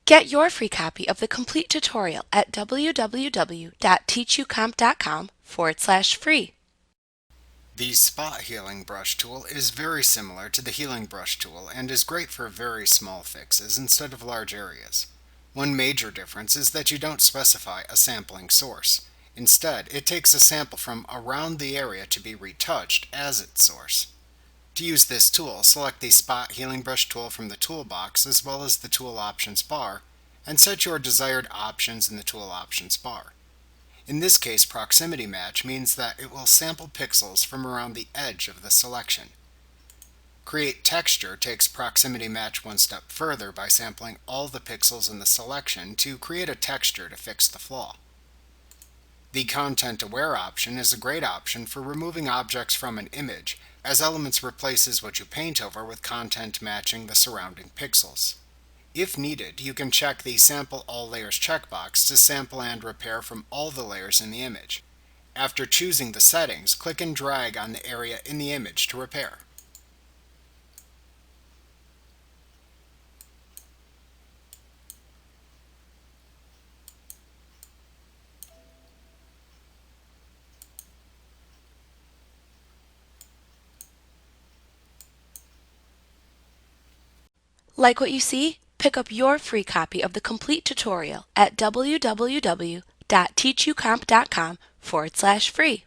Get your free copy of the complete tutorial at www.teachucomp.com/free. The Spot Healing Brush tool is very similar to the Healing Brush tool and is great for very small fixes instead of large areas. One major difference is that you don't specify a sampling source. Instead, it takes a sample from around the area to be retouched as its source. To use this tool, select the Spot Healing Brush tool from the toolbox as well as the Tool Options bar, and set your desired options in the Tool Options bar. In this case, proximity match means that it will sample pixels from around the edge of the selection. Create Texture takes proximity match one step further by sampling all the pixels in the selection to create a texture to fix the flaw. The Content Aware option is a great option for removing objects from an image, as Elements replaces what you paint over with content matching the surrounding pixels. If needed, you can check the Sample All Layers checkbox to sample and repair from all the layers in the image. After choosing the settings, click and drag on the area in the image to repair. Like what you see? Pick up your free copy of the complete tutorial at www.teachucomp.com/free.